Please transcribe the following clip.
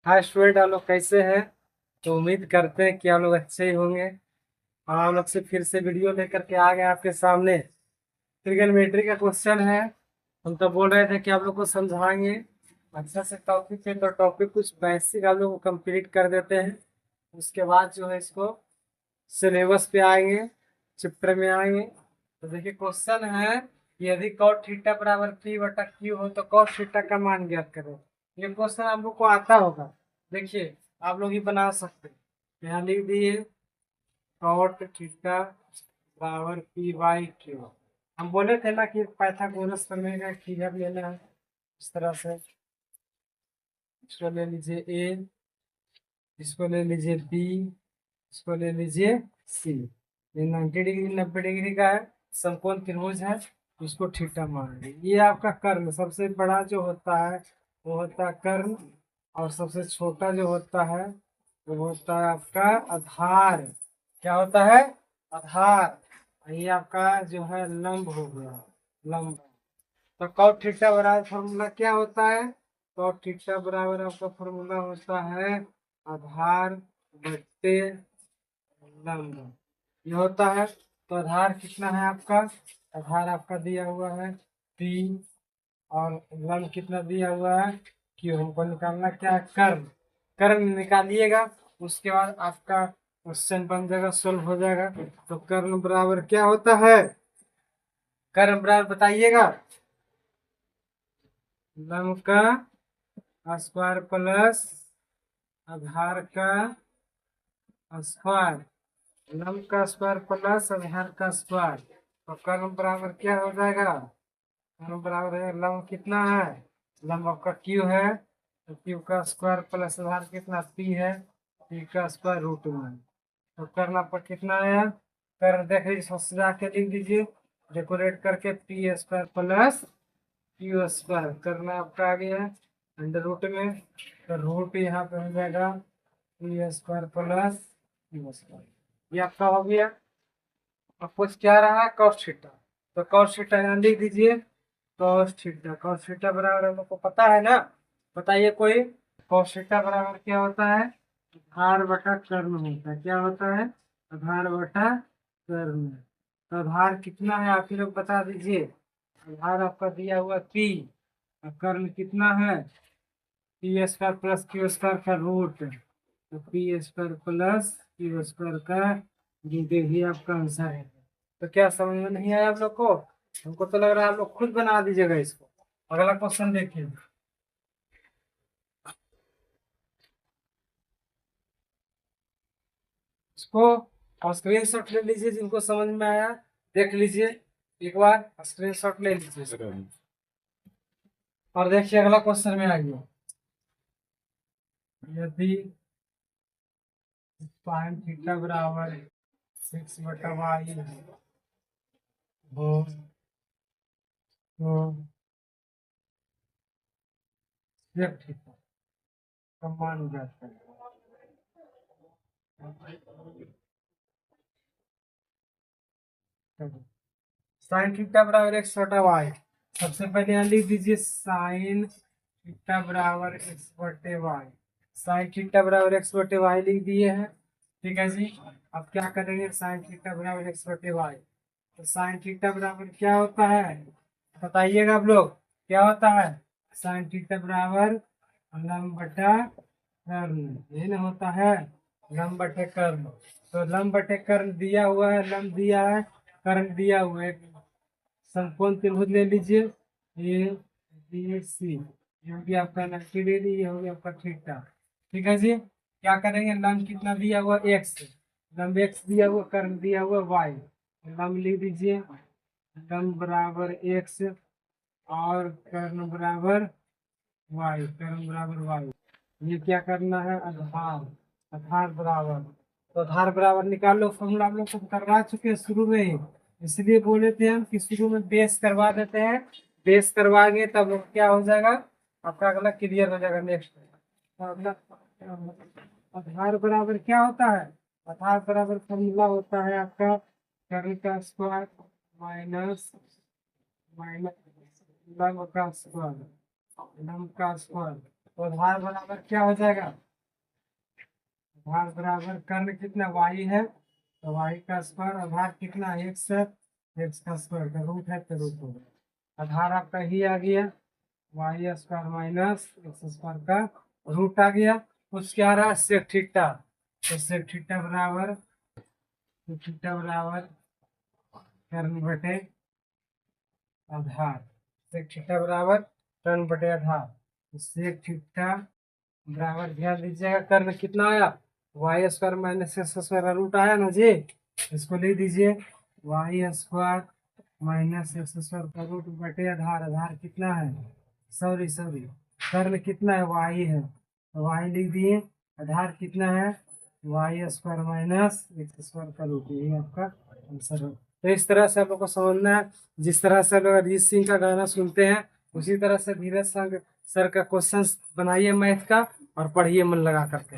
Hi student, आप लोग कैसे हैं? तो उम्मीद करते हैं कि आप लोग अच्छे ही होंगे। और आप लोग से फिर से वीडियो लेकर के आ गए आपके सामने। ट्रिगोनोमेट्री का क्वेश्चन है। हम तो बोल रहे थे कि आप लोग को समझाएंगे अच्छा से टॉपिक है, तो टॉपिक कुछ बेसिक आप लोग को कंप्लीट कर देते हैं। उसके बाद जो है इसको सिलेबस पे आएंगे, चैप्टर में आएंगे। तो देखिए क्वेश्चन है, यदि cos थीटा बराबर पी बटा क्यू हो तो cos थीटा का मान ज्ञात करो। ये क्वेश्चन आप लोग को आता होगा। देखिए आप लोग ही बना सकते हैं। यहाँ लिख दिए cot थीटा बराबर पी बाई क्यू। हम बोले थे ना कि पाइथागोरस प्रमेय का फिगर लेना है। इस तरह से इसको ले लीजिए ए, इसको ले लीजिए बी, इसको ले लीजिए सी। ये 90 डिग्री 90 डिग्री का है, समकोण त्रिभुज है। इसको थीटा मान लीजिए। ये आपका कर्ण सबसे बड़ा जो होता है वो होता है कर्ण, और सबसे छोटा जो होता है वो होता है आपका आधार। क्या होता है? आधार। और ये आपका जो है लंब हो गया, लंब। तो cot थीटा बराबर फॉर्मूला क्या होता है? cot थीटा बराबर आपका फॉर्मूला होता है आधार बट्टे लंब। ये होता है। तो आधार कितना है आपका? आधार आपका दिया हुआ है पी, और लंब कितना दिया हुआ है क्यू। हमको निकालना क्या है? कर्ण। कर्ण निकालिएगा, उसके बाद आपका क्वेश्चन बन जाएगा, सोल्व हो जाएगा। तो कर्ण बराबर क्या होता है? कर्ण बराबर बताइएगा। लंब का स्क्वायर प्लस आधार का स्क्वायर। लंब का स्क्वायर प्लस आधार का स्क्वायर। तो कर्ण बराबर क्या हो जाएगा? कर्ण बराबर है, लंब कितना है? लंब आपका क्यू है, तो क्यू का स्क्वायर प्लस आधार कितना पी है, पी का स्क्वायर रूट में। तो कर्ण आपका कितना आया? कर्ण देख लीजिए, सजा के लिख दीजिए डेकोरेट करके, P square plus Q square. करना आपका आ गया है अंडर रूट में, तो रूट यहाँ पे हो जाएगा P square plus Q square. ये आपका हो गया। अब कुछ क्या रहा है? cos theta. तो cos थीटा यहाँ लिख दीजिए। cos थीटा बराबर हम लोग को पता है ना? बताइए कोई। cos थीटा बराबर क्या होता है? आधार बटा कर्ण होता है। क्या होता है? आधार बटा कर्ण। तो आधार कितना है आप ही लोग बता दीजिए। आधार आपका दिया हुआ पी, और कर्ण कितना है? P square plus Q square का रूट। तो P square plus Q square का रूट ही आपका आंसर है। तो क्या समझ में नहीं आया आप लोग को? हमको तो लग रहा है आप लोग खुद बना दीजिएगा इसको। अगला क्वेश्चन देखिए। इसको स्क्रीन शॉट ले लीजिए, जिनको समझ में आया देख लीजिए एक बार, स्क्रीन शॉट ले लीजिए। और देखिए अगला क्वेश्चन में आइए। यदि साइन थीटा बराबर 6/y हो तो sec थीटा का मान ज्ञात करें। साइन थीटा बराबर एक्स बटा वाई। सबसे पहले यहाँ लिख दीजिए साइन थीटा बराबर एक्स बटे वाई। साइन थीटा बराबर एक्स बटे वाई लिख दिए हैं। ठीक है जी। अब क्या करेंगे? साइन थीटा बराबर एक्स बटे वाई। तो साइन थीटा बराबर क्या होता है बताइएगा आप लोग। क्या होता है? साइन थीटा बराबर लंब बटा कर्ण। यही ना होता है, लंब बटे कर्ण। तो लंब बटे कर्ण दिया हुआ है, लंब दिया है, कर्ण दिया हुआ है। समकोण त्रिभुज ले लीजिए, ए बी सी। ये हो गया आपका 90 डिग्री, ये हो गया आपका थीटा। ठीक है जी। क्या करेंगे? लंब कितना दिया हुआ? एक्स। लंब एक्स दिया हुआ, कर्ण दिया हुआ वाई। लंब लिख दीजिए, लंब बराबर एक्स और कर्ण बराबर वाई, कर्ण बराबर वाई। ये क्या करना है? आधार। आधार बराबर, तो आधार बराबर निकाल लो। फॉर्मूला हम लोग को करवा चुके हैं शुरू में ही, इसलिए बोले थे हम कि शुरू में बेस करवा देते हैं। बेस करवाएंगे तब क्या हो जाएगा आपका, अगला क्लियर हो जाएगा नेक्स्ट। अगला आधार बराबर क्या होता है? आधार बराबर फॉर्मूला होता है आपका कर्ण का स्क्वायर माइनस माइनस लंब का स्क्वायर। लंब का स्क्वायर। तो आधार बराबर क्या हो जाएगा, आधार बराबर कर्ण कितना y है, तो y का स्क्वायर, आधार कितना x है, x का स्क्वायर का रूट है तो रूट होगा। आधार आपका ही आ गया y square minus x square का रूट आ गया। कुछ क्या रहा सेक थीटा, तो सेक थीटा बराबर, तो थीटा बराबर कर्ण बटे आधार, सेक थीटा बराबर कर्ण बटे आधार। तो सेक थीटा बराबर, ध्यान दीजिएगा कर्ण कितना आया, y square minus x square का रूट आया ना जी, इसको लिख दीजिए y square minus x square का रूट बटे आधार। आधार कितना है, सॉरी कर्ण कितना है, वाई है, तो वाई लिख दिए। आधार कितना है, y square minus x square का रूट, यही आपका आंसर है। तो इस तरह से आप लोग को समझना है, जिस तरह से आप लोग अरिजीत सिंह का गाना सुनते हैं उसी तरह से धीरज सर का क्वेश्चन बनाइए मैथ का और पढ़िए मन लगा करके।